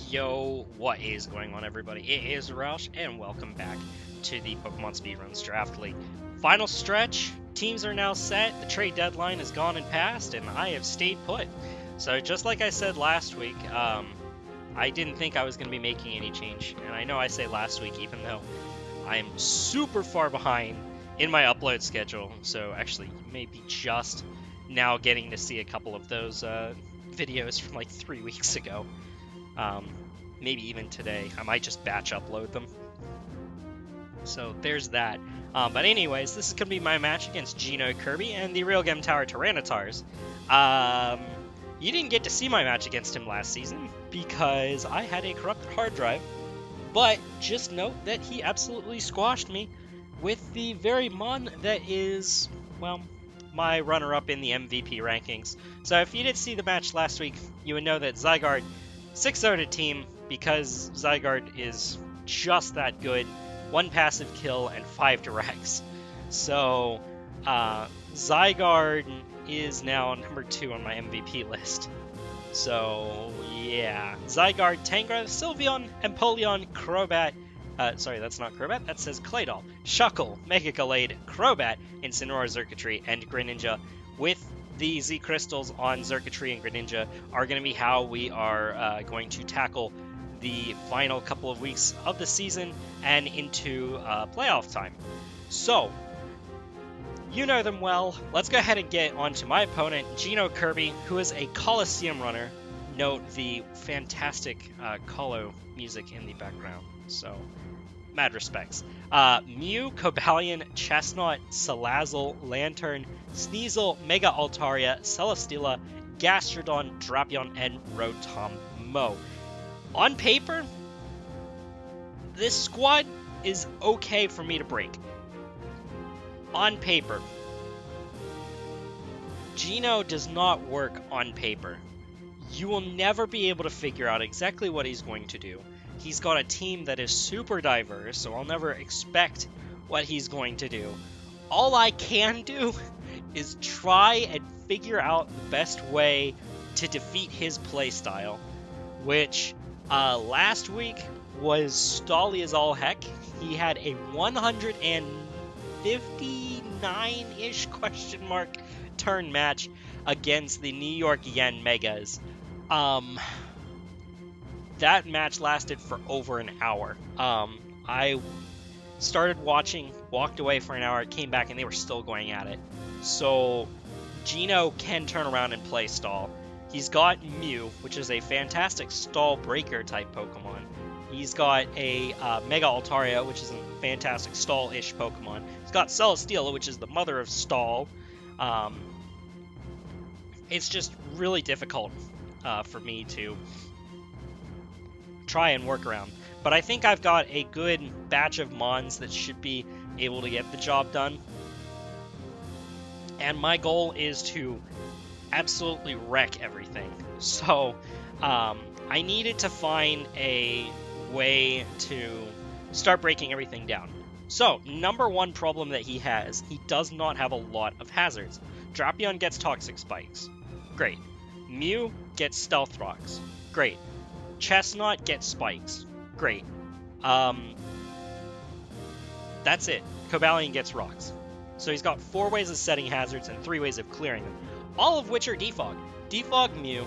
Yo, what is going on, everybody? It is Roush, and welcome back to the Pokemon Speedruns Draft League. Final stretch, teams are now set, the trade deadline has gone and passed, and I have stayed put. So just like I said last week, I didn't think I was going to be making any change, and I know I say last week even though I am super far behind in my upload schedule, so actually you may be just now getting to see a couple of those videos from like 3 weeks ago. Maybe even today. I might just batch upload them. So there's that. But anyways, this is going to be my match against Geno Kirby and the Realgam Tower Tyranitars. You didn't get to see my match against him last season because I had a corrupted hard drive. But just note that he absolutely squashed me with the very mon that is, well, my runner-up in the MVP rankings. So if you did see the match last week, you would know that Zygarde 6-0'd a team because Zygarde is just that good. 1 passive kill and 5 directs. So Zygarde is now number 2 on my MVP list. So yeah, Zygarde, Tangrowth, Sylveon, Empoleon, Crobat. Sorry, that's not Crobat. That says Claydol, Shuckle, Mega Gallade, Crobat, Incineroar, Xurkitree, and Greninja with the Z Crystals on Xurkitree and Greninja are going to be how we are going to tackle the final couple of weeks of the season and into playoff time. So, you know them well. Let's go ahead and get on to my opponent, Geno Kirby, who is a Coliseum runner. Note the fantastic Colo music in the background. So, mad respects. Mew, Cobalion, Chestnut, Salazzle, Lantern, Sneasel, Mega Altaria, Celesteela, Gastrodon, Drapion, and Rotom-Mow. On paper, this squad is okay for me to break. On paper. Geno does not work on paper. You will never be able to figure out exactly what he's going to do. He's got a team that is super diverse, so I'll never expect what he's going to do. All I can do is try and figure out the best way to defeat his playstyle, which last week was stally as all heck. He had a 159-ish question mark turn match against the New York Yen Megas. That match lasted for over an hour. I started watching, walked away for an hour, came back, and they were still going at it. So Geno can turn around and play stall. He's got Mew, which is a fantastic stall breaker type Pokemon. He's got a Mega Altaria, which is a fantastic stall-ish Pokemon. He's got Celesteela, which is the mother of stall. It's just really difficult for me to try and work around. But I think I've got a good batch of mons that should be able to get the job done. And my goal is to absolutely wreck everything. So I needed to find a way to start breaking everything down. So number one problem that he has, he does not have a lot of hazards. Drapion gets Toxic Spikes. Great. Mew gets Stealth Rocks. Great. Chestnut gets Spikes. Great. That's it. Cobalion gets Rocks. So he's got 4 ways of setting hazards and 3 ways of clearing them, all of which are Defog. Defog Mew,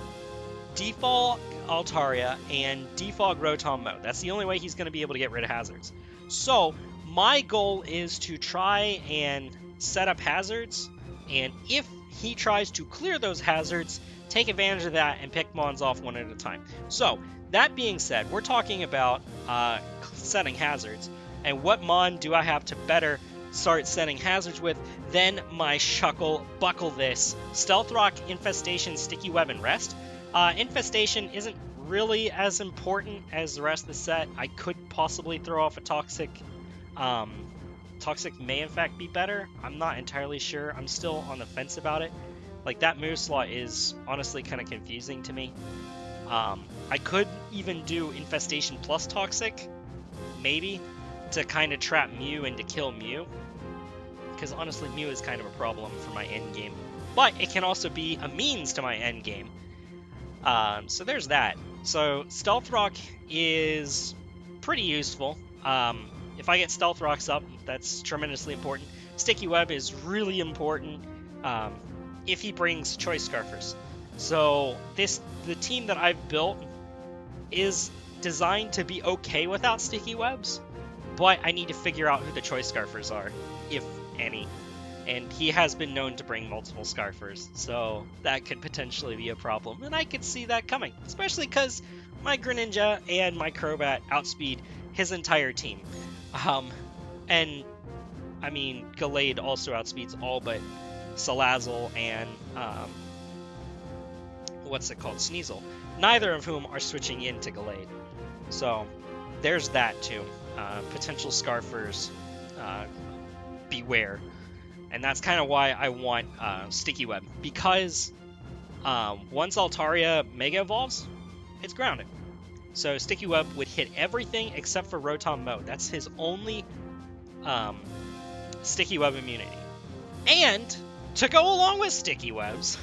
Defog Altaria, and Defog Rotom-Mow. That's the only way he's going to be able to get rid of hazards. So my goal is to try and set up hazards, and if he tries to clear those hazards, take advantage of that and pick mons off one at a time. So that being said, we're talking about setting hazards, and what mon do I have to better start setting hazards with than my Shuckle Buckle This Stealth Rock, Infestation, Sticky Web, and Rest. Infestation isn't really as important as the rest of the set. I could possibly throw off a Toxic. Toxic may in fact be better. I'm not entirely sure. I'm still on the fence about it. Like, that move slot is honestly kind of confusing to me. I could even do Infestation plus Toxic, maybe, to kind of trap Mew and to kill Mew. Because honestly, Mew is kind of a problem for my end game. But it can also be a means to my end game. So there's that. So Stealth Rock is pretty useful. If I get Stealth Rocks up, that's tremendously important. Sticky Web is really important if he brings Choice Scarfers. So the team that I've built is designed to be okay without Sticky Webs, but I need to figure out who the Choice Scarfers are, if any. And he has been known to bring multiple Scarfers, so that could potentially be a problem. And I could see that coming, especially because my Greninja and my Crobat outspeed his entire team. And, I mean, Gallade also outspeeds all but Salazzle and, what's it called? Sneasel. Neither of whom are switching into Gallade. So, there's that too. Potential Scarfers, beware. And that's kind of why I want Sticky Web, because once Altaria Mega Evolves, it's grounded. So Sticky Web would hit everything except for Rotom Mode. That's his only Sticky Web immunity. And to go along with Sticky Webs,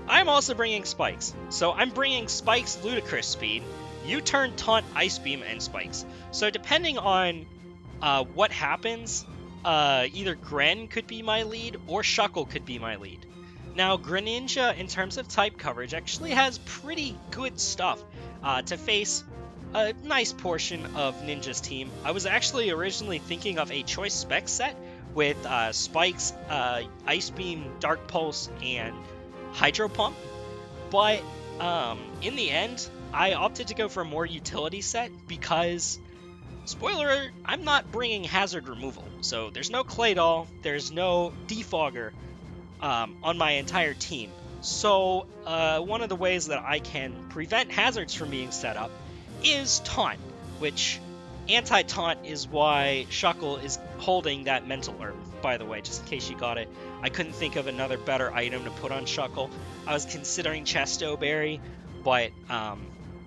I'm also bringing Spikes. So I'm bringing Spikes Ludicrous Speed, U-Turn, Taunt, Ice Beam, and Spikes. So depending on what happens, either Gren could be my lead or Shuckle could be my lead. Now, Greninja, in terms of type coverage, actually has pretty good stuff to face a nice portion of Ninja's team. I was actually originally thinking of a Choice Spec set with Spikes, Ice Beam, Dark Pulse, and Hydro Pump, but in the end, I opted to go for a more utility set because, spoiler alert, I'm not bringing hazard removal. So there's no Claydol, there's no Defogger on my entire team. So one of the ways that I can prevent hazards from being set up is Taunt, which anti-taunt is why Shuckle is holding that Mental Herb, by the way, just in case you got it. I couldn't think of another better item to put on Shuckle. I was considering Chesto Berry, but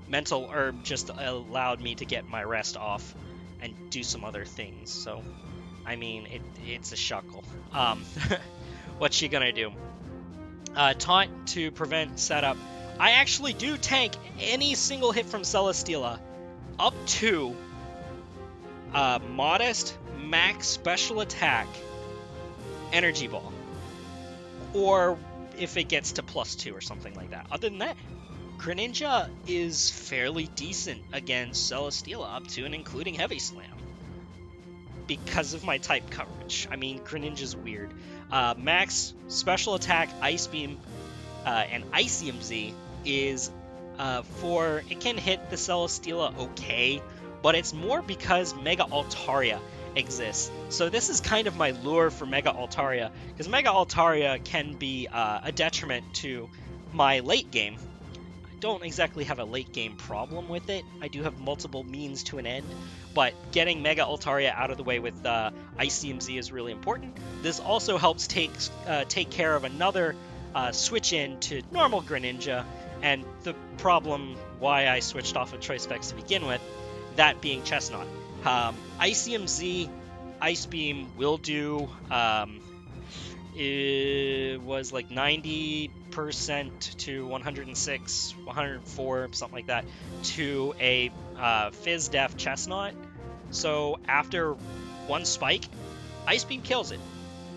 Mental Herb just allowed me to get my rest off and do some other things. So, I mean, it's a Shuckle. What's she gonna do? Taunt to prevent setup. I actually do tank any single hit from Celesteela up to modest max special attack Energy Ball, or if it gets to +2 or something like that. Other than that, Greninja is fairly decent against Celesteela up to and including Heavy Slam because of my type coverage. I mean, Greninja's weird. Max special attack Ice Beam and Icium Z is it can hit the Celesteela okay, but it's more because Mega Altaria exists. So this is kind of my lure for Mega Altaria, because Mega Altaria can be a detriment to my late game. I don't exactly have a late game problem with it. I do have multiple means to an end, but getting Mega Altaria out of the way with Icium Z is really important. This also helps take care of another switch in to normal Greninja, and the problem why I switched off of Choice Specs to begin with, that being Chestnut. Icium Z, Ice Beam will do, it was like 90% to 106, 104, something like that, to a Fizz Def Chestnut. So after one spike, Ice Beam kills it.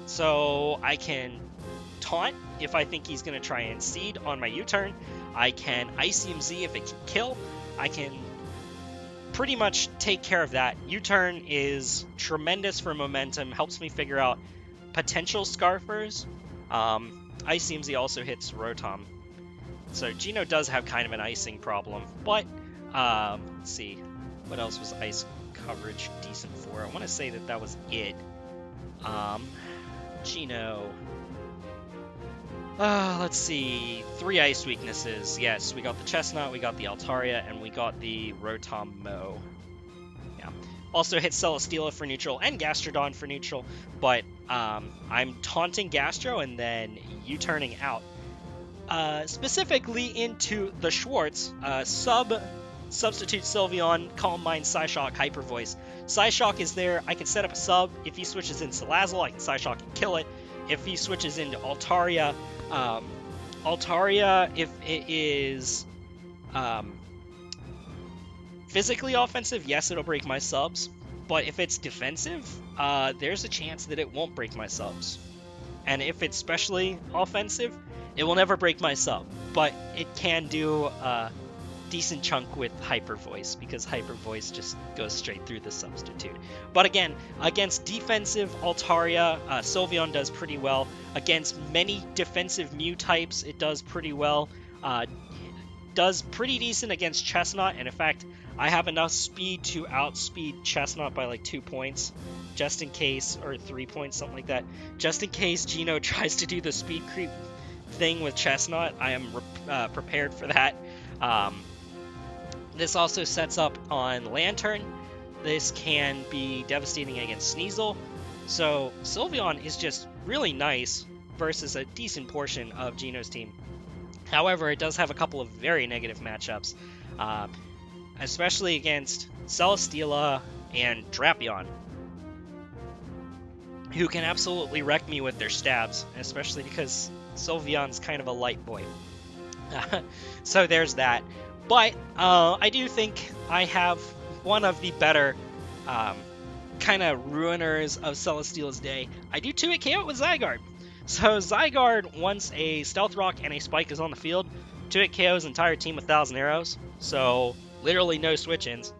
So I can Taunt if I think he's going to try and Seed on my U-turn. I can Icium Z if it can kill. I can pretty much take care of that. U-turn is tremendous for momentum, helps me figure out potential Scarfers. Icium Z also hits Rotom. So Geno does have kind of an icing problem, but let's see, what else was ice coverage decent for? I want to say that was it. Geno. Let's see, 3 ice weaknesses. Yes, we got the Chestnut, we got the Altaria, and we got the Rotom Mo. Yeah. Also hit Celesteela for neutral and Gastrodon for neutral, but I'm taunting Gastro and then U-turning out. Specifically into the Schwartz, substitute Sylveon, Calm Mind, Psyshock, Hyper Voice. Psyshock is there, I can set up a sub. If he switches in Salazzle, I can Psyshock and kill it. If he switches into Altaria, Altaria, if it is physically offensive, yes, it'll break my subs. But if it's defensive, there's a chance that it won't break my subs. And if it's specially offensive, it will never break my sub. But it can do a decent chunk with Hyper Voice, because Hyper Voice just goes straight through the substitute. But again, against defensive Altaria, Sylveon does pretty well. Against many defensive Mew types, it does pretty well. Does pretty decent against Chestnut, and in fact, I have enough speed to outspeed Chestnut by like 2 points, just in case, or 3 points, something like that. Just in case Geno tries to do the speed creep thing with Chestnut, I am prepared for that. This also sets up on Lantern. This can be devastating against Sneasel. So Sylveon is just really nice versus a decent portion of Geno's team. However, it does have a couple of very negative matchups, especially against Celesteela and Drapion, who can absolutely wreck me with their stabs, especially because Sylveon's kind of a light boy. So there's that. But I do think I have one of the better kind of ruiners of Celesteela's day. I do 2-hit KO with Zygarde. So Zygarde, once a Stealth Rock and a Spike is on the field, 2-hit KO's entire team with 1,000 arrows. So literally no switch-ins.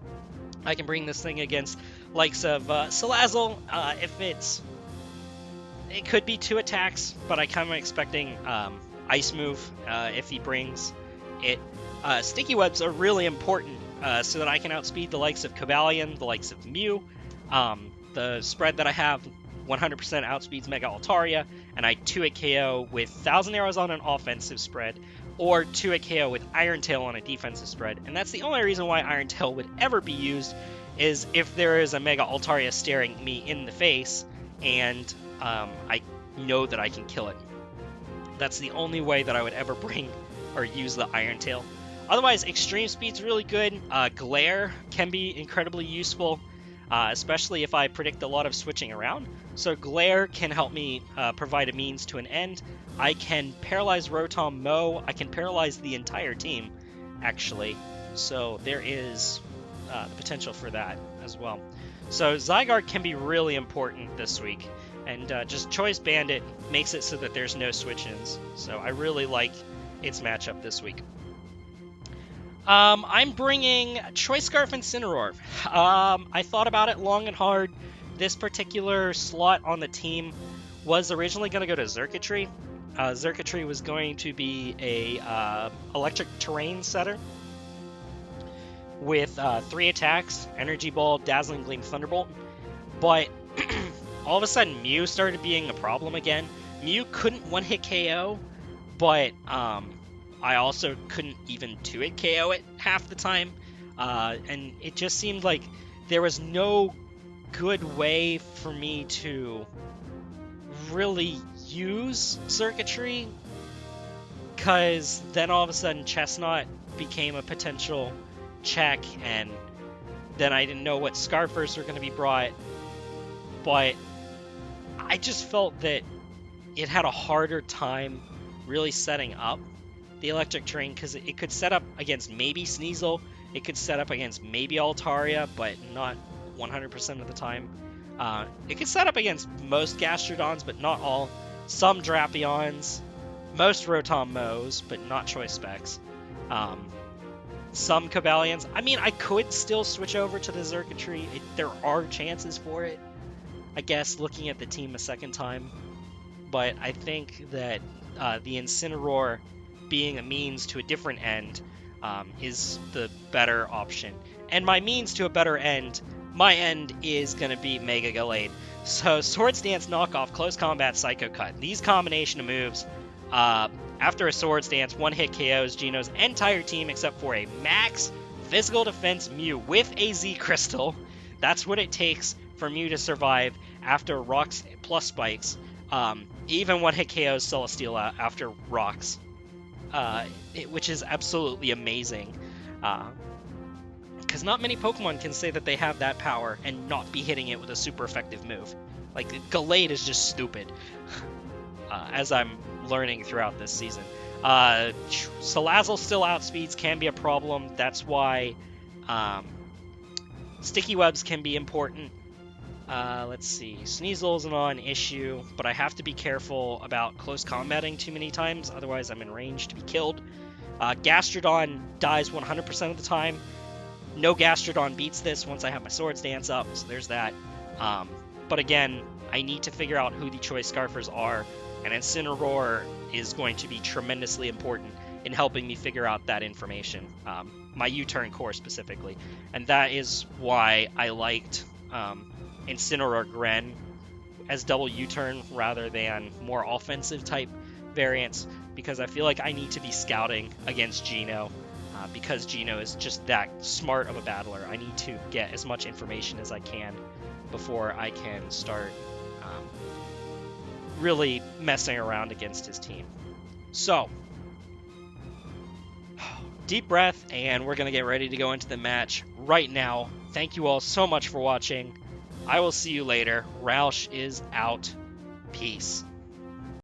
I can bring this thing against likes of Salazzle. It could be 2 attacks, but I kind of expecting Ice Move if he brings it. Sticky Webs are really important so that I can outspeed the likes of Cobalion, the likes of Mew. The spread that I have 100% outspeeds Mega Altaria, and I 2-hit KO with 1,000 arrows on an offensive spread, or 2-hit KO with Iron Tail on a defensive spread. And that's the only reason why Iron Tail would ever be used, is if there is a Mega Altaria staring me in the face, and I know that I can kill it. That's the only way that I would ever bring or use the Iron Tail. Otherwise, Extreme Speed's really good. Glare can be incredibly useful, especially if I predict a lot of switching around. So Glare can help me provide a means to an end. I can paralyze Rotom Mow. I can paralyze the entire team, actually. So there is the potential for that as well. So Zygarde can be really important this week. And just Choice Bandit makes it so that there's no switch-ins. So I really like its matchup this week. I'm bringing Choice Scarf Incineroar. I thought about it long and hard. This particular slot on the team was originally going to go to Xurkitree. Xurkitree was going to be a electric terrain setter with 3 attacks, Energy Ball, Dazzling Gleam, Thunderbolt. But all of a sudden, Mew started being a problem again. Mew couldn't one-hit KO, but I also couldn't even 2-hit KO it half the time. And it just seemed like there was no good way for me to really use Xurkitree, because then all of a sudden Chestnut became a potential check, and then I didn't know what Scarfers were going to be brought. But I just felt that it had a harder time really setting up the electric terrain, because it could set up against maybe Sneasel, it could set up against maybe Altaria, but not 100% of the time. It could set up against most Gastrodons, but not all. Some Drapions, most Rotom Mows, but not Choice Specs. Some Cobalions. I mean, I could still switch over to the Xurkitree. There are chances for it, I guess, looking at the team a second time. But I think that the Incineroar being a means to a different end is the better option. And my means to a better end, my end is going to be Mega Gallade. So Swords Dance, Knockoff, Close Combat, Psycho Cut. These combination of moves, after a Swords Dance, one-hit KOs Geno's entire team except for a max physical defense Mew with a Z Crystal. That's what it takes for Mew to survive after Rocks plus Spikes. Even one-hit KOs Celesteela after Rocks. Which is absolutely amazing. Because not many Pokemon can say that they have that power and not be hitting it with a super effective move. Like, Gallade is just stupid, as I'm learning throughout this season. Salazzle still outspeeds can be a problem. That's why sticky webs can be important. Let's see. Sneasel is not an issue, but I have to be careful about close combating too many times, otherwise I'm in range to be killed. Gastrodon dies 100% of the time. No Gastrodon beats this once I have my Swords Dance up, so there's that. But again, I need to figure out who the Choice Scarfers are, and Incineroar is going to be tremendously important in helping me figure out that information, my U-turn core specifically. And that is why I liked Incineroar Gren as double U-turn rather than more offensive type variants, because I feel like I need to be scouting against Geno, because Geno is just that smart of a battler. I need to get as much information as I can before I can start really messing around against his team. So, deep breath, and we're going to get ready to go into the match right now. Thank you all so much for watching. I will see you later. Roush is out. Peace.